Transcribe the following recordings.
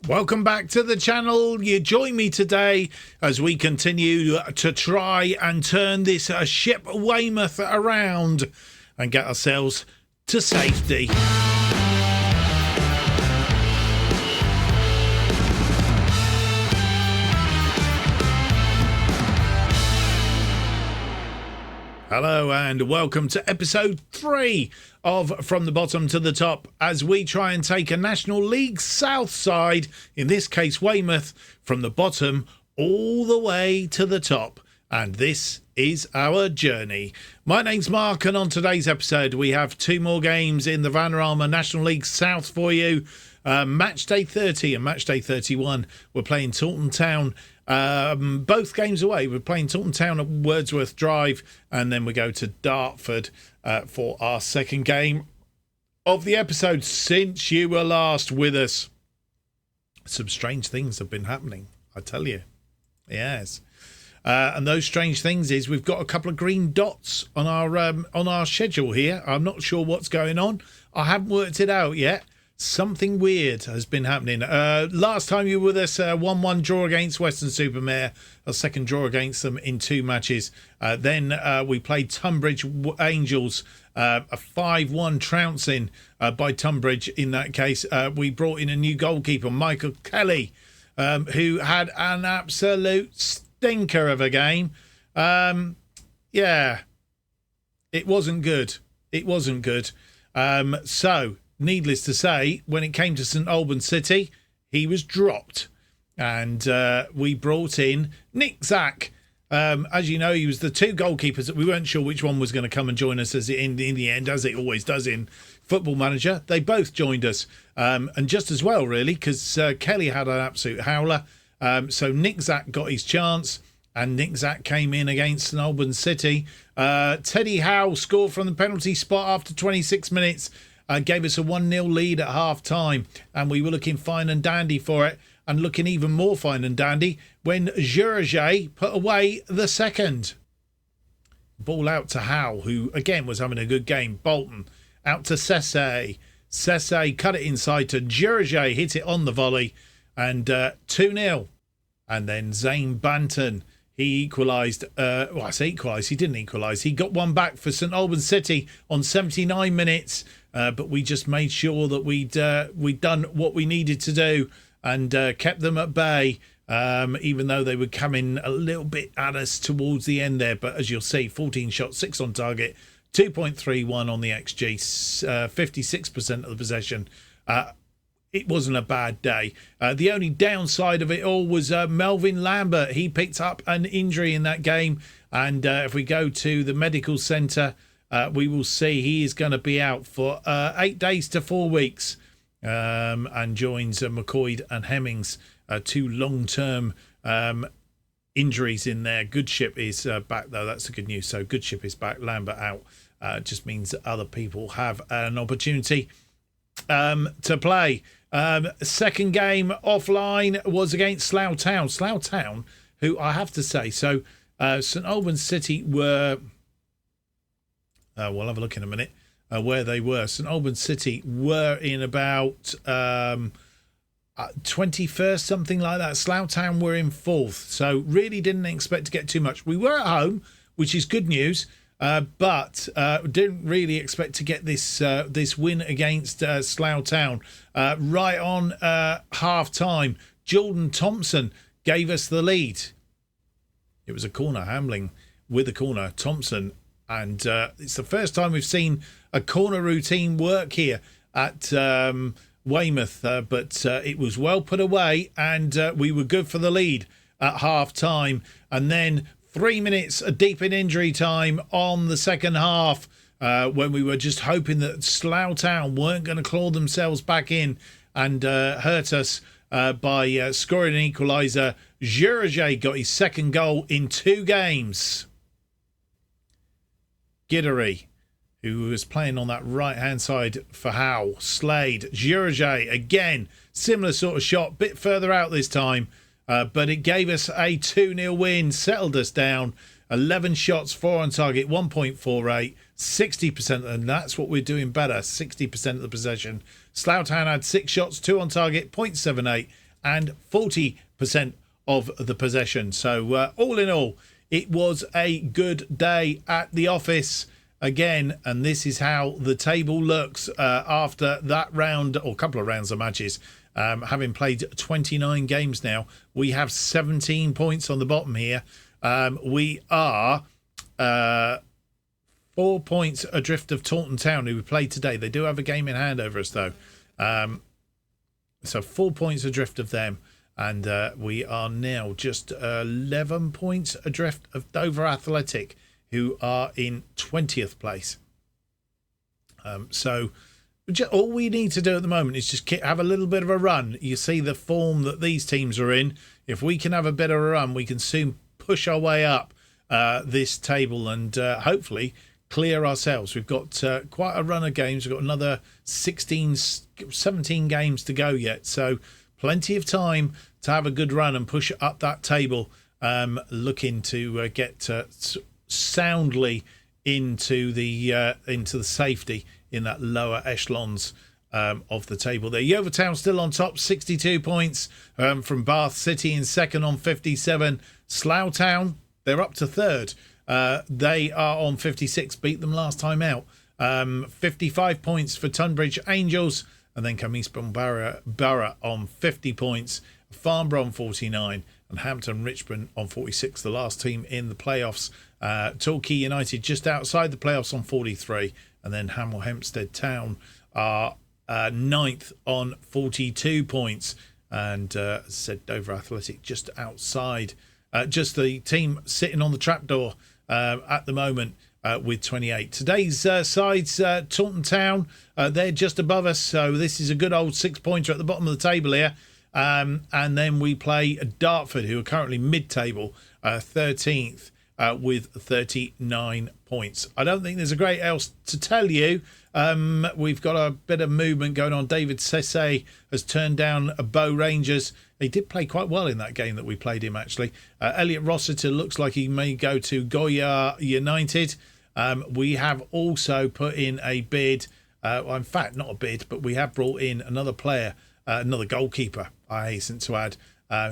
Welcome back to the channel. You join me today as we continue to try and turn this ship Weymouth around and get ourselves to safety. Hello and welcome to episode 3 of From the Bottom to the Top as we try and take a National League South side, in this case Weymouth, from the bottom all the way to the top. And this is our journey. My name's Mark, and on today's episode we have 2 more games in the Vanarama National League South for you. Match day 30 and match day 31. We're playing Taunton Town. Both games away. We're playing Taunton Town at Wordsworth Drive, and then we go to Dartford for our second game of the episode since you were last with us. Some strange things have been happening, I tell you. Yes. And those strange things is we've got a couple of green dots on our schedule here. I'm not sure what's going on. I haven't worked it out yet. Something weird has been happening. Last time you were with us, 1-1 draw against Weston-super-Mare, a second draw against them in 2 matches. Then we played Tunbridge Angels, a 5-1 trouncing by Tunbridge. In that case, we brought in a new goalkeeper, Michael Kelly, who had an absolute stinker of a game. Yeah, it wasn't good. It wasn't good. So, needless to say, when it came to St Albans City, he was dropped. And we brought in Nick Zack. As you know, he was the 2 goalkeepers that we weren't sure which one was going to come and join us in the end, as it always does in Football Manager. They both joined us. And just as well, really, because Kelly had an absolute howler. So Nick Zack got his chance. And Nick Zack came in against St Albans City. Teddy Howe scored from the penalty spot after 26 minutes. Gave us a 1-0 lead at half-time, and we were looking fine and dandy for it, and looking even more fine and dandy when Juraj put away the second. Ball out to Howe, who again was having a good game. Bolton out to Sesse. Sesse cut it inside to Juraj, hit it on the volley, and 2-0. And then Zane Banton, he equalised. Well, I say equalised. He didn't equalise. He got one back for St Albans City on 79 minutes. But we just made sure that we'd done what we needed to do and kept them at bay, even though they were coming a little bit at us towards the end there. But as you'll see, 14 shots, 6 on target, 2.31 on the XG, 56% of the possession. It wasn't a bad day. The only downside of it all was Melvin Lambert. He picked up an injury in that game. And if we go to the medical centre, we will see he is going to be out for 8 days to 4 weeks, and joins McCoy and Hemmings, 2 long-term injuries in there. Goodship is back, though. That's the good news. So Goodship is back, Lambert out. Just means that other people have an opportunity to play. Second game offline was against Slough Town. Slough Town, who I have to say, so St Albans City were... we'll have a look in a minute where they were. St Albans City were in about 21st, something like that. Slough Town were in 4th, so really didn't expect to get too much. We were at home, which is good news, but didn't really expect to get this win against Slough Town. Right on half-time, Jordan Thompson gave us the lead. It was a corner, Hamling with a corner, Thompson. And it's the first time we've seen a corner routine work here at Weymouth. But it was well put away, and we were good for the lead at half-time. And then 3 minutes deep in injury time on the second half, when we were just hoping that Slough Town weren't going to claw themselves back in and hurt us by scoring an equaliser. Juraj got his second goal in 2 games. Giddery, who was playing on that right-hand side for Howe. Slade, Juraj, again, similar sort of shot, bit further out this time, but it gave us a 2-0 win, settled us down. 11 shots, 4 on target, 1.48, 60%, and that's what we're doing better, 60% of the possession. Slough Town had 6 shots, 2 on target, 0.78, and 40% of the possession. So all in all, it was a good day at the office again, and this is how the table looks after that round, or couple of rounds of matches. Having played 29 games now, we have 17 points on the bottom here. We are 4 points adrift of Taunton Town, who we played today. They do have a game in hand over us, though. So 4 points adrift of them. And we are now just 11 points adrift of Dover Athletic, who are in 20th place. So all we need to do at the moment is just have a little bit of a run. You see the form that these teams are in. If we can have a bit of a run, we can soon push our way up this table and hopefully clear ourselves. We've got quite a run of games. We've got another 17 games to go yet. So plenty of time to have a good run and push up that table, looking to get soundly into the safety in that lower echelons of the table there. Yeoviltown still on top, 62 points from Bath City in second on 57. Slough Town, they're up to third. They are on 56, beat them last time out. 55 points for Tunbridge Angels, and then come Eastbourne Borough on 50 points, Farnborough on 49, and Hampton Richmond on 46, the last team in the playoffs. Torquay United just outside the playoffs on 43, and then Hamel Hempstead Town are ninth on 42 points, and as I said, Dover Athletic just outside, just the team sitting on the trapdoor at the moment with 28. Today's sides, Taunton Town, they're just above us, so this is a good old 6-pointer at the bottom of the table here. And then we play Dartford, who are currently mid-table, 13th with 39 points. I don't think there's a great else to tell you. We've got a bit of movement going on. David Sesse has turned down Bow Rangers. He did play quite well in that game that we played him, actually. Elliot Rossiter looks like he may go to Goya United. We have also put in a bid. Well, in fact, not a bid, but we have brought in another player, another goalkeeper, I hasten to add.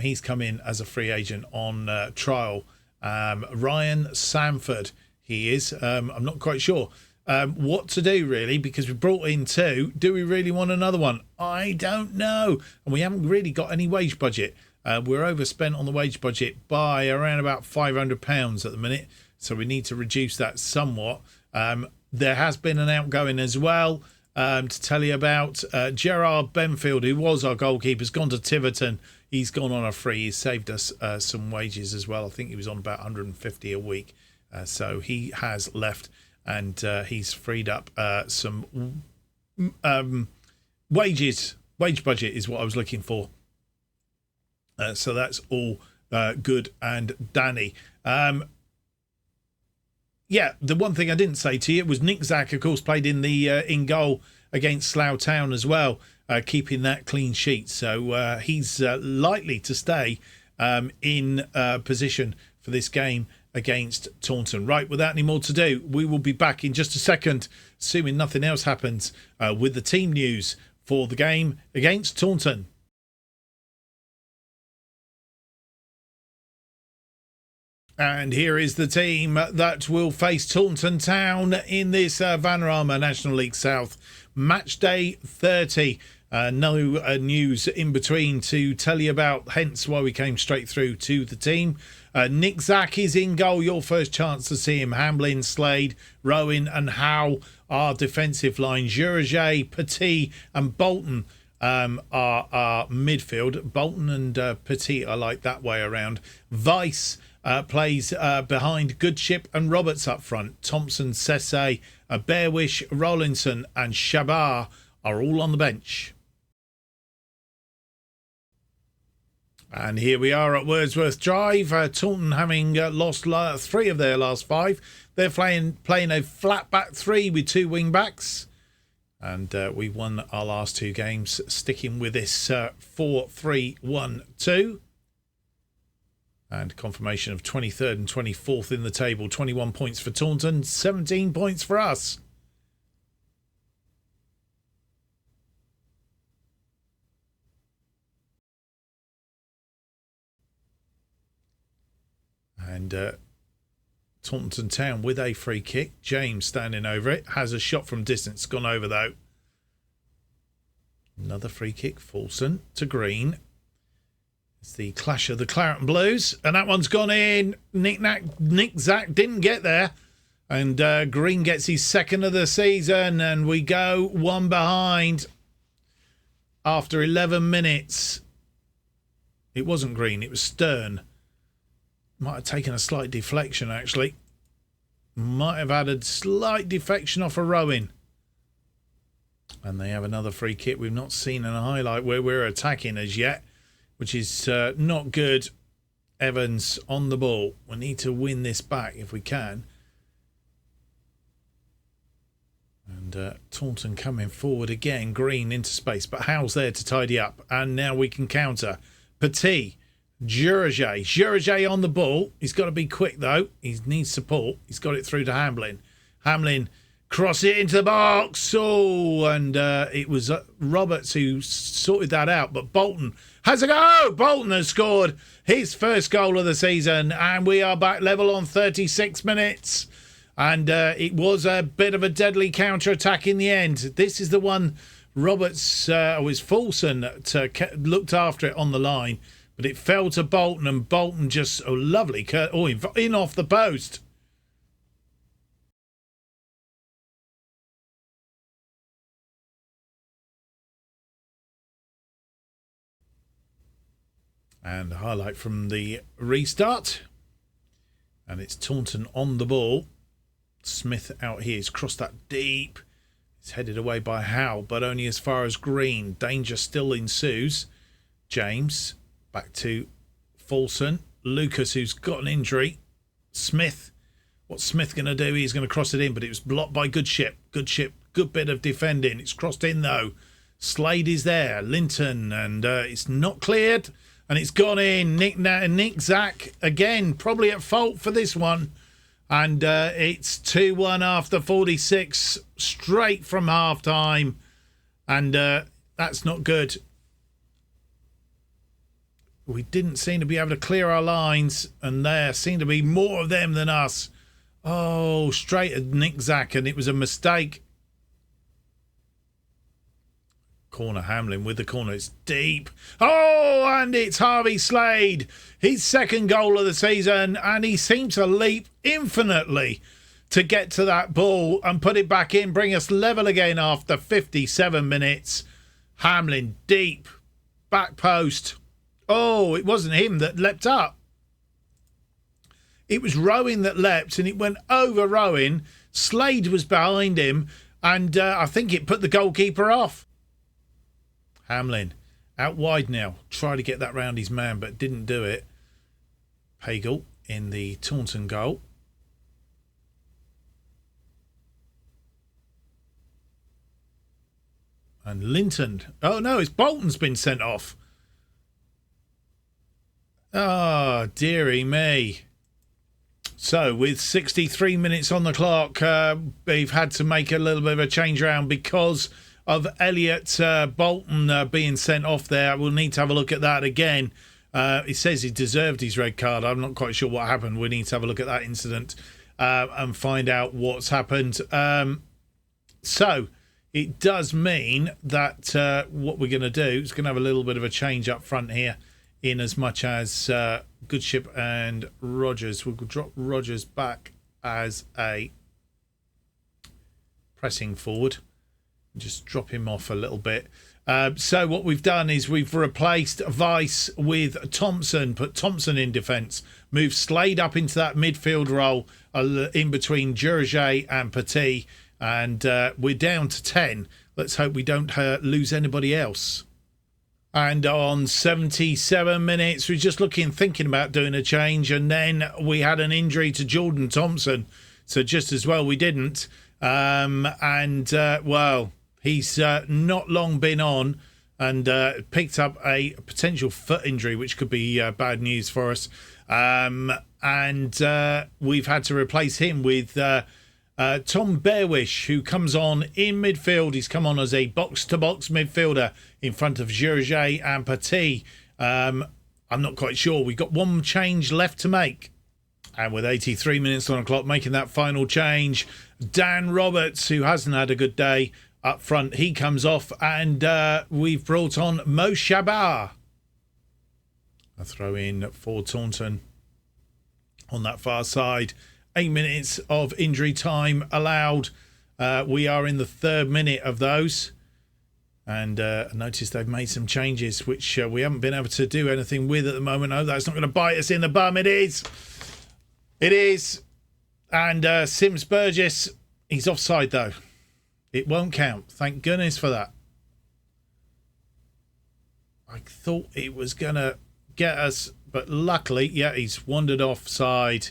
He's come in as a free agent on trial. Ryan Sanford, he is. I'm not quite sure what to do, really, because we brought in two. Do we really want another one? I don't know. And we haven't really got any wage budget. We're overspent on the wage budget by around about £500 at the minute, so we need to reduce that somewhat. There has been an outgoing as well to tell you about. Gerard Benfield, who was our goalkeeper, has gone to Tiverton. He's gone on a free. He's saved us some wages as well. I think he was on about 150 a week. So he has left, and he's freed up some wages. Wage budget is what I was looking for. So that's all good and dandy. Yeah, the one thing I didn't say to you was Nick Zack, of course, played in the in goal against Slough Town as well, keeping that clean sheet. So he's likely to stay in position for this game against Taunton. Right, without any more to do, we will be back in just a second, assuming nothing else happens, with the team news for the game against Taunton. And here is the team that will face Taunton Town in this Vanarama National League South match day 30. No news in between to tell you about, hence why we came straight through to the team. Nick Zack is in goal. Your first chance to see him. Hamblin, Slade, Rowan and Howe are defensive line. Jurajay, Petit and Bolton are midfield. Bolton and Petit are like that way around. Vice plays behind Goodship and Roberts up front. Thompson, Sesse, Bearwish, Rollinson and Shabar are all on the bench. And here we are at Wordsworth Drive. Taunton having lost 3 of their last 5. They're playing a flat back 3 with 2 wing backs. And we won our last 2 games, sticking with this 4-3-1-2. And confirmation of 23rd and 24th in the table. 21 points for Taunton, 17 points for us. And Taunton Town with a free kick. James standing over it. Has a shot from distance. Gone over though. Another free kick. Fulson to Green. It's the clash of the Claret and Blues. And that one's gone in. Nick Zach didn't get there. And Green gets his second of the season. And we go one behind after 11 minutes. It wasn't Green. It was Stern. Might have taken a slight deflection, actually. Might have had a slight deflection off a Rowan. And they have another free kick. We've not seen a highlight where we're attacking as yet, which is not good. Evans on the ball. We need to win this back if we can. And Taunton coming forward again. Green into space. But Howell's there to tidy up. And now we can counter. Petit. Jurajay on the ball. He's got to be quick, though. He needs support. He's got it through to Hamlin. Hamlin cross it into the box. Oh, and it was Roberts who sorted that out. But Bolton has a go. Bolton has scored his first goal of the season. And we are back level on 36 minutes. And it was a bit of a deadly counter-attack in the end. This is the one Roberts, was Fulson looked after it on the line. But it fell to Bolton, and Bolton just, lovely, in off the post. And a highlight from the restart. And it's Taunton on the ball. Smith out here. He's crossed that deep. It's headed away by Howe, but only as far as Green. Danger still ensues. James. Back to Fulson. Lucas, who's got an injury. Smith. What's Smith going to do? He's going to cross it in, but it was blocked by Goodship. Good bit of defending. It's crossed in, though. Slade is there. Linton, and it's not cleared. And it's gone in. Nick Zach, again, probably at fault for this one. And it's 2-1 after 46, straight from half-time. And that's not good. We didn't seem to be able to clear our lines, and there seemed to be more of them than us. Oh, straight at Nick Zach, and it was a mistake. Corner, Hamlin with the corner. It's deep. Oh, and it's Harvey Slade. His second goal of the season, and he seemed to leap infinitely to get to that ball and put it back in, bring us level again after 57 minutes. Hamlin deep, back post. Oh, it wasn't him that leapt up. It was Rowan that leapt, and it went over Rowan. Slade was behind him, and I think it put the goalkeeper off. Hamlin out wide now. Tried to get that round his man, but didn't do it. Pagel in the Taunton goal. And Linton. Oh, no, it's Bolton's been sent off. Oh, dearie me. So, with 63 minutes on the clock, we've had to make a little bit of a change around because of Elliot Bolton being sent off there. We'll need to have a look at that again. He says he deserved his red card. I'm not quite sure what happened. We need to have a look at that incident and find out what's happened. So, it does mean that what we're going to do is going to have a little bit of a change up front here, in as much as Goodship and Rogers. We'll drop Rogers back as a pressing forward. Just drop him off a little bit. So what we've done is we've replaced Weiss with Thompson, put Thompson in defence, moved Slade up into that midfield role in between Jurajay and Petit, and we're down to 10. Let's hope we don't lose anybody else. And on 77 minutes, we're just thinking about doing a change, and then we had an injury to Jordan Thompson. So just as well we didn't. Well, he's not long been on and picked up a potential foot injury, which could be bad news for us. We've had to replace him with Tom Bearwish, who comes on in midfield. He's come on as a box-to-box midfielder in front of Jurajay and Petit. I'm not quite sure. We've got one change left to make. And with 83 minutes on the clock, making that final change, Dan Roberts, who hasn't had a good day up front, he comes off, and we've brought on Mo Shabar. A throw in for Taunton on that far side. 8 minutes of injury time allowed. We are in the 3rd minute of those. And I noticed they've made some changes, which we haven't been able to do anything with at the moment. Oh, that's not going to bite us in the bum. It is. It is. And Sims Burgess, he's offside, though. It won't count. Thank goodness for that. I thought it was going to get us, but luckily, yeah, he's wandered offside.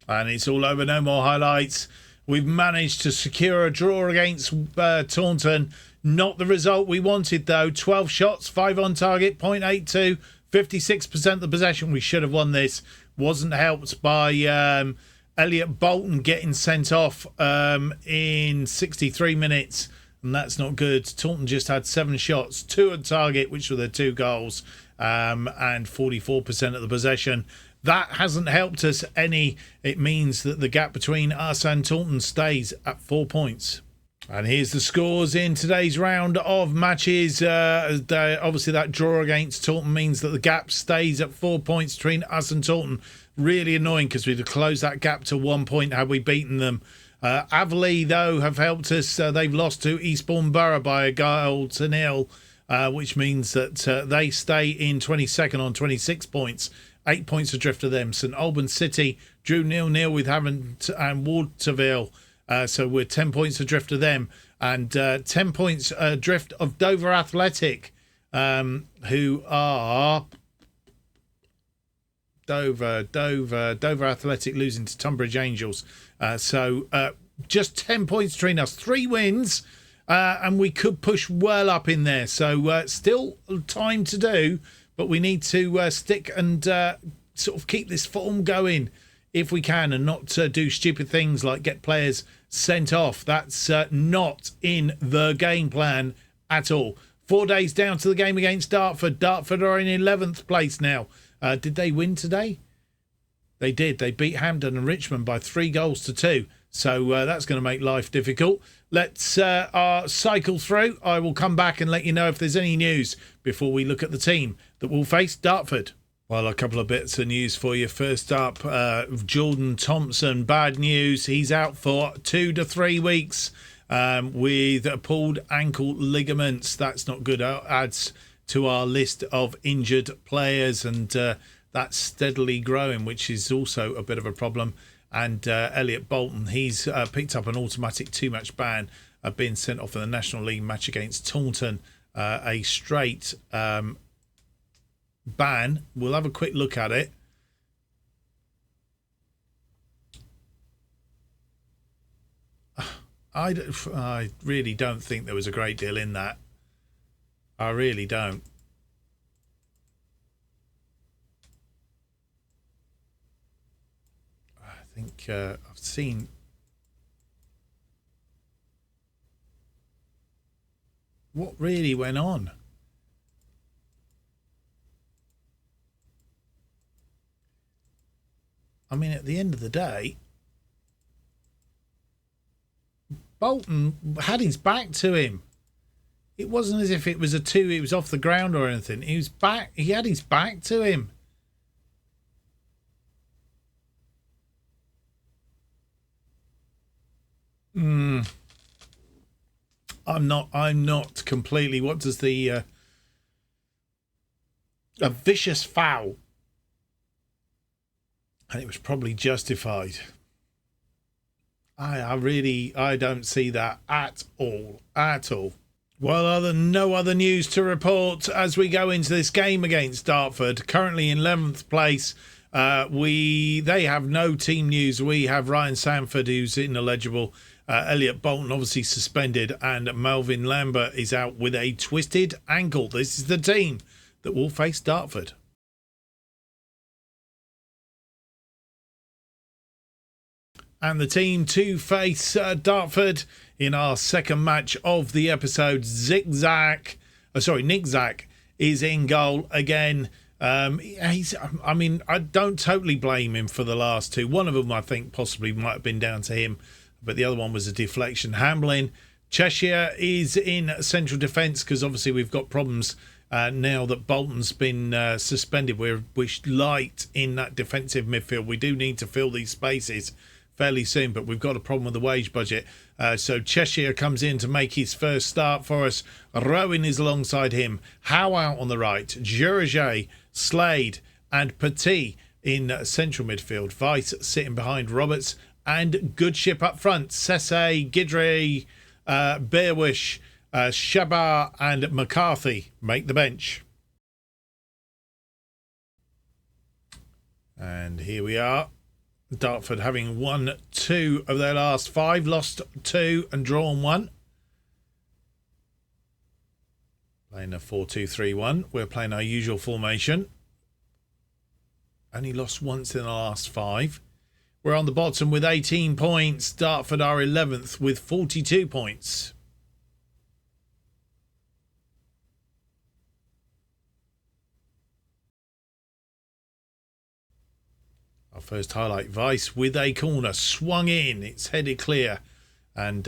And it's all over. No more highlights. We've managed to secure a draw against Taunton. Not the result we wanted, though. 12 shots, 5 on target, 0.82, 56% of the possession. We should have won this. Wasn't helped by Elliot Bolton getting sent off in 63 minutes. And that's not good. Taunton just had 7 shots, 2 on target, which were the 2 goals, and 44% of the possession. That hasn't helped us any. It means that the gap between us and Taunton stays at 4 points. And here's the scores in today's round of matches. Obviously, that draw against Taunton means that the gap stays at 4 points between us and Taunton. Really annoying, because we'd have closed that gap to 1 point had we beaten them. Averley, though, have helped us. They've lost to Eastbourne Borough by a goal to nil, which means that they stay in 22nd on 26 points. 8 points adrift of them. St Albans City drew 0-0 with Havant and Waterville. So we're 10 points adrift of them. And 10 points adrift of Dover Athletic, who are... Dover Athletic losing to Tunbridge Angels. So just 10 points between us. 3 wins, and we could push well up in there. So still time to do, but we need to stick and sort of keep this form going if we can, and not do stupid things like get players sent off. That's not in the game plan at all. 4 days down to the game against Dartford. Dartford are in 11th place now. Did they win today? They did. They beat Hampden and Richmond by 3-2. So that's going to make life difficult. Let's cycle through. I will come back and let you know if there's any news before we look at the team that will face Dartford. Well, a couple of bits of news for you. First up, Jordan Thompson. Bad news. He's out for 2 to 3 weeks with pulled ankle ligaments. That's not good. Adds to our list of injured players, and that's steadily growing, which is also a bit of a problem. And Elliot Bolton, he's picked up an automatic 2-match ban, being sent off in the National League match against Taunton. A straight ban. We'll have a quick look at it. I really don't think there was a great deal in that. I really don't. I think I've seen... What really went on? I mean, at the end of the day, Bolton had his back to him. It wasn't as if it was a 2, it was off the ground or anything. He was back. He had his back to him. I'm not completely. What does the a vicious foul? And it was probably justified. I don't see that at all. Well, no other news to report as we go into this game against Dartford. Currently in 11th place. They have no team news. We have Ryan Sanford, who's ineligible. Elliot Bolton obviously suspended, and Melvin Lambert is out with a twisted ankle. This is the team that will face Dartford. And the team to face Dartford in our second match of the episode. Nick Zack is in goal again. I mean, I don't totally blame him for the last two. One of them, I think, possibly might have been down to him, but the other one was a deflection. Hamlin, Cheshire is in central defence because obviously we've got problems now that Bolton's been suspended. We're light in that defensive midfield. We do need to fill these spaces fairly soon, but we've got a problem with the wage budget. So Cheshire comes in to make his first start for us. Rowan is alongside him. Howe out on the right. Jurajay, Slade and Petit in central midfield. Vice sitting behind Roberts and Goodship up front. Sesse, Gidry, Bearwish, Shabar and McCarthy make the bench. And here we are. Dartford having won 2 of their last 5, lost 2 and drawn 1. Playing a 4-2-3-1. We're playing our usual formation. Only lost once in the last 5. We're on the bottom with 18 points. Dartford are 11th with 42 points. Our first highlight, Vice with a corner, swung in, it's headed clear, and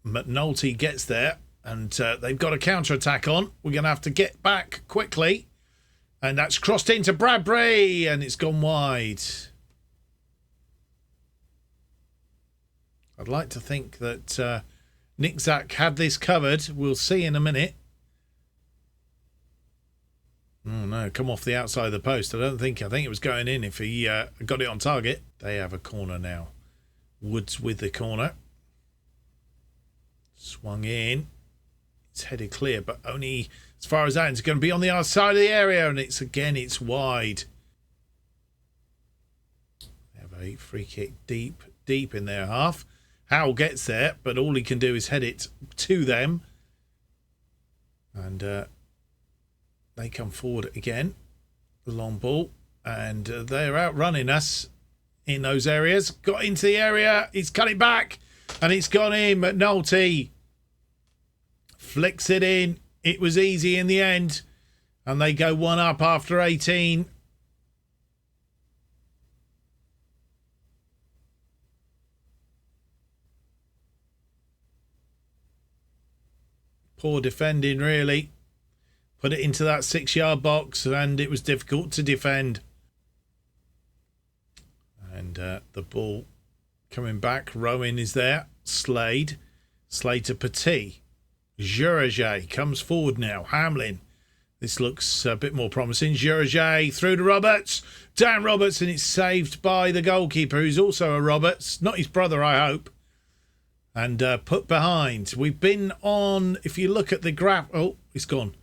McNulty gets there, and they've got a counter-attack on. We're going to have to get back quickly, and that's crossed into Bradbury, and it's gone wide. I'd like to think that Nick Zach had this covered. We'll see in a minute. Oh no, come off the outside of the post. I think it was going in if he got it on target. They have a corner now. Woods with the corner. Swung in. It's headed clear, but only as far as that. It's going to be on the other side of the area, and it's wide. They have a free kick deep in their half. Howell gets there, but all he can do is head it to them. And they come forward again. The long ball. And they're outrunning us in those areas. Got into the area. He's cut it back. And it's gone in. McNulty flicks it in. It was easy in the end. And they go 1 up after 18. Poor defending, really. Put it into that 6-yard box, and it was difficult to defend. And the ball coming back. Rowan is there. Slade to Petit. Jurajay comes forward now. Hamlin. This looks a bit more promising. Jurajay through to Roberts. Dan Roberts, and it's saved by the goalkeeper, who's also a Roberts. Not his brother, I hope. And put behind. We've been on, if you look at the graph. Oh, it's gone.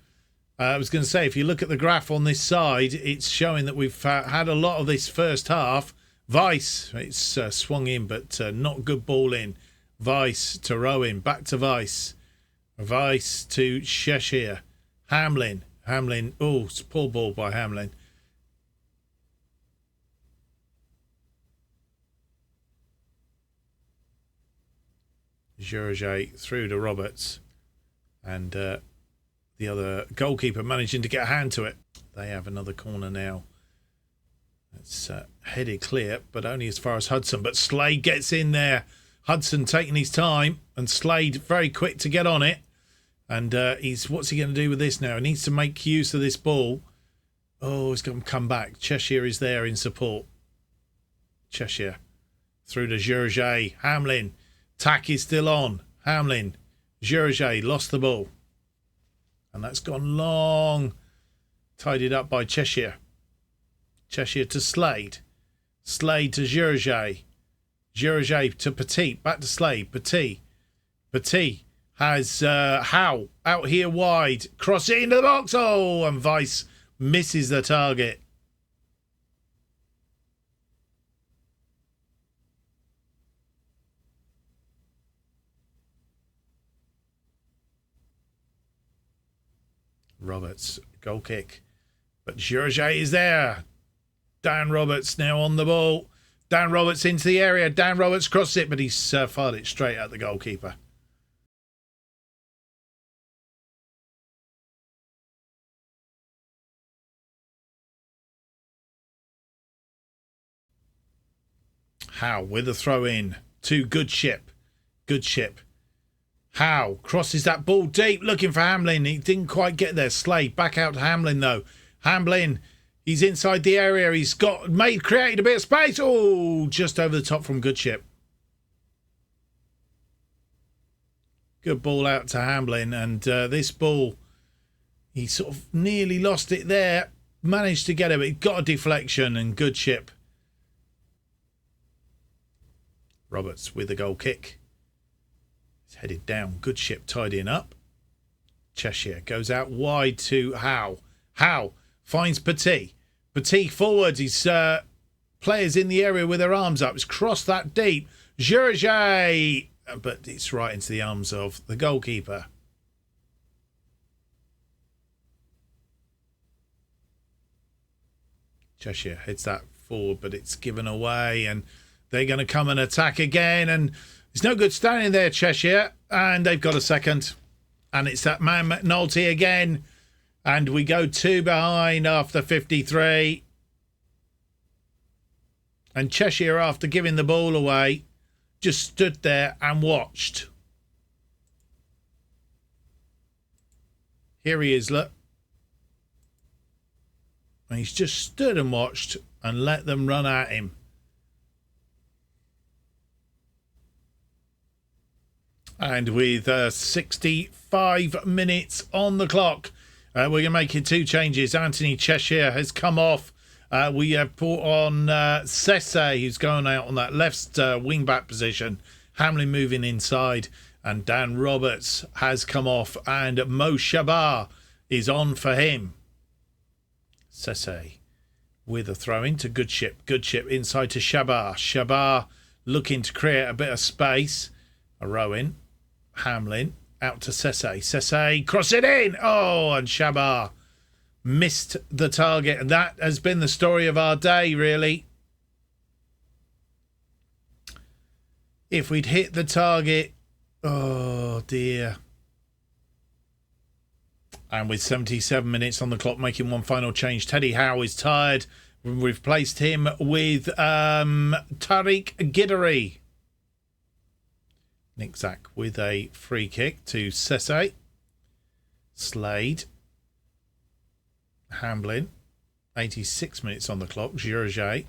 I was going to say, if you look at the graph on this side, it's showing that we've had a lot of this first half. Vice, it's swung in, but not good ball in. Vice to Rowan, back to Vice. Vice to Cheshire. Hamlin. Oh, it's a poor ball by Hamlin. Jurajay through to Roberts. And the other goalkeeper managing to get a hand to it. They have another corner now. It's headed clear, but only as far as Hudson. But Slade gets in there. Hudson taking his time, and Slade very quick to get on it. And what's he going to do with this now? He needs to make use of this ball. Oh, he's going to come back. Cheshire is there in support. Cheshire through to Jurajay. Hamlin. Tack is still on. Hamlin. Jurajay lost the ball. And that's gone long. Tidied up by Cheshire. Cheshire to Slade. Slade to Jurajay. Jurajay to Petit. Back to Slade. Petit. Petit has Howe out here wide. Cross it into the box. Oh, and Vice misses the target. Roberts, goal kick. But Jurajay is there. Dan Roberts now on the ball. Dan Roberts into the area. Dan Roberts crosses it, but he's fired it straight at the goalkeeper. Howe with a throw in to Good Ship. Good Ship. Howe crosses that ball deep, looking for Hamlin. He didn't quite get there. Slade back out to Hamlin though. Hamlin, he's inside the area. He's created a bit of space. Oh, just over the top from Good Ship. Good ball out to Hamlin, and this ball, he sort of nearly lost it there. Managed to get it, but he got a deflection, and Good Ship. Roberts with a goal kick. He's headed down. Good Ship tidying up. Cheshire goes out wide to Howe. Howe finds Petit. Petit forwards. His players in the area with their arms up. It's crossed that deep. Jurajay, but it's right into the arms of the goalkeeper. Cheshire heads that forward, but it's given away, and they're going to come and attack again, and it's no good standing there, Cheshire, and they've got a second, and it's that man McNulty again, and we go 2 behind after 53, and Cheshire, after giving the ball away, just stood there and watched. Here he is, look. And he's just stood and watched and let them run at him. And with 65 minutes on the clock, we're going to make it 2 changes. Anthony Cheshire has come off. We have put on Sesse, who's going out on that left wing-back position. Hamlin moving inside. And Dan Roberts has come off. And Mo Shabar is on for him. Sesse with a throw-in to Good Ship. Good Ship inside to Shabar. Shabar looking to create a bit of space. A row-in. Hamlin out to Sesse. Sesse cross it in. Oh, and Shabar missed the target, and that has been the story of our day, really. If we'd hit the target, oh dear. And with 77 minutes on the clock, making one final change, Teddy Howe is tired. We've replaced him with Tariq Giddery. Nick Zach with a free kick to Sesse. Slade. Hamlin, 86 minutes on the clock. Jurajay,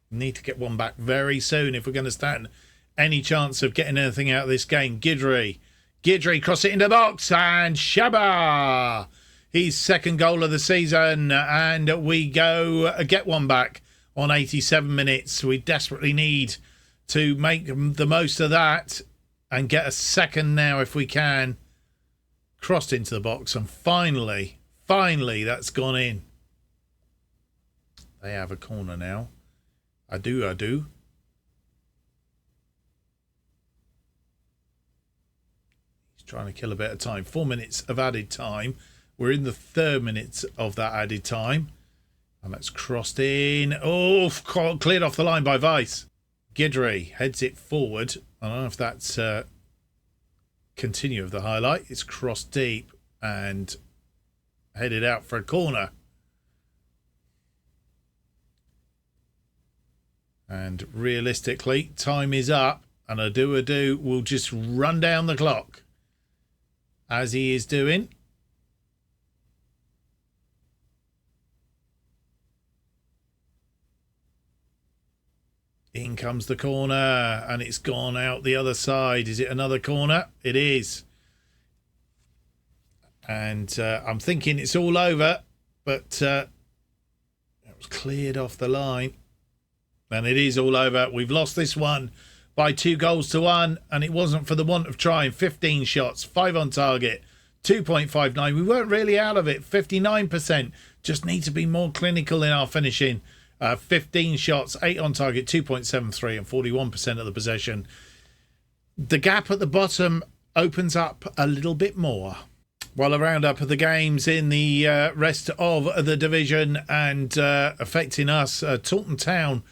need to get one back very soon if we're going to stand any chance of getting anything out of this game. Gidry cross it into the box, and Shaba, his second goal of the season, and we get one back on 87 minutes. We desperately need to make the most of that and get a second now if we can. Crossed into the box, and finally that's gone in. They have a corner now. I do. He's trying to kill a bit of time. 4 minutes of added time. We're in the 3rd minute of that added time. And that's crossed in. Oh, cleared off the line by Vice. Gidry heads it forward. I don't know if that's continue of the highlight. It's crossed deep and headed out for a corner. And realistically, time is up, and Adu will just run down the clock as he is doing. In comes the corner, and it's gone out the other side. Is it another corner? It is. And I'm thinking it's all over, but it was cleared off the line. And it is all over. We've lost this one by 2-1, and it wasn't for the want of trying. 15 shots, 5 on target, 2.59. We weren't really out of it. 59%. Just need to be more clinical in our finishing. 15 shots, 8 on target, 2.73, and 41% of the possession. The gap at the bottom opens up a little bit more. Well, a roundup of the games in the rest of the division and affecting us. Taunton Town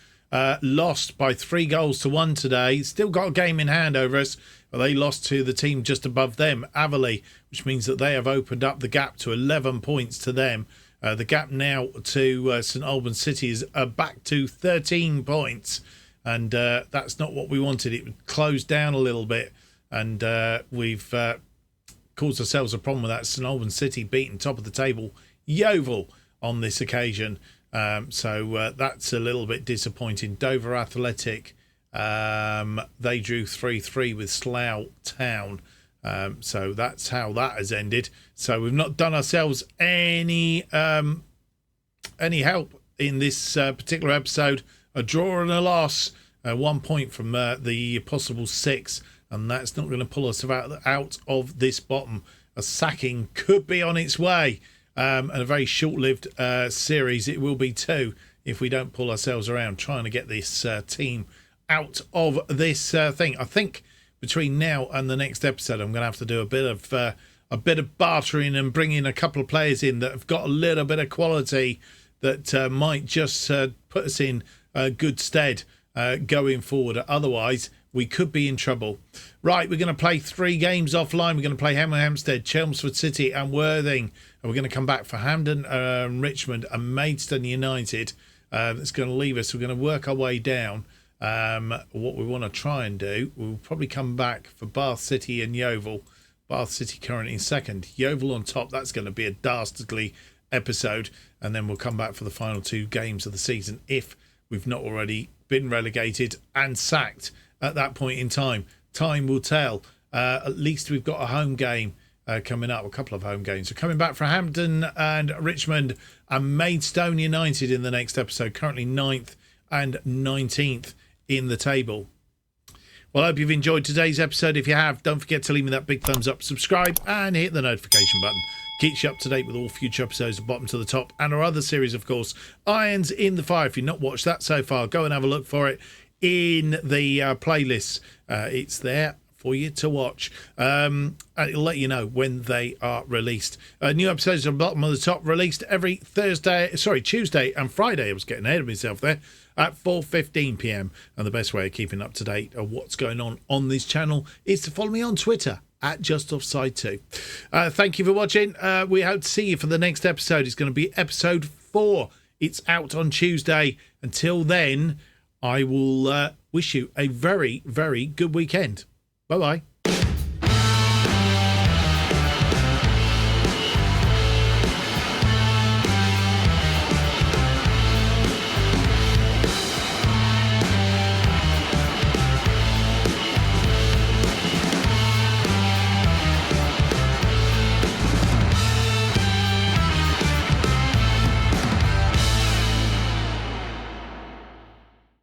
lost by 3-1 today. Still got a game in hand over us, but they lost to the team just above them, Averley, which means that they have opened up the gap to 11 points to them. The gap now to St Albans City is back to 13 points. and that's not what we wanted. It closed down a little bit, and we've caused ourselves a problem with that. St Albans City beating top of the table Yeovil on this occasion, so that's a little bit disappointing. Dover Athletic, they drew 3-3 with Slough Town, so that's how that has ended. So we've not done ourselves any help in this particular episode. A draw and a loss, 1 point from the possible 6, and that's not going to pull us out of this bottom. A sacking could be on its way, and a very short-lived series it will be too if we don't pull ourselves around trying to get this team out of this thing. I think between now and the next episode I'm going to have to do a bit of bartering and bring in a couple of players in that have got a little bit of quality that might just put us in good stead going forward. Otherwise, we could be in trouble. Right, we're going to play 3 games offline. We're going to play Hampstead, Chelmsford City and Worthing. And we're going to come back for Hampden, Richmond and Maidstone United. That's going to leave us. We're going to work our way down. What we want to try and do, we'll probably come back for Bath City and Yeovil. Bath City currently in second. Yeovil on top. That's going to be a dastardly episode. And then we'll come back for the final 2 games of the season if we've not already been relegated and sacked at that point in time. Time will tell. At least we've got a home game coming up, a couple of home games. We're coming back for Hampden and Richmond and Maidstone United in the next episode, currently 9th and 19th in the table. Well, I hope you've enjoyed today's episode. If you have, don't forget to leave me that big thumbs up, subscribe and hit the notification button. Keeps you up to date with all future episodes of Bottom to the Top and our other series, of course, Irons in the Fire. If you've not watched that so far, go and have a look for it in the playlists. It's there for you to watch, and it'll let you know when they are released. New episodes of Bottom of the Top released every Tuesday and Friday. I was getting ahead of myself there, at 4:15 p.m. And the best way of keeping up to date of what's going on this channel is to follow me on Twitter at JustOffsideFM. Thank you for watching. We hope to see you for the next episode. It's going to be episode 4. It's out on Tuesday. Until then, I will wish you a very, very good weekend. Bye-bye.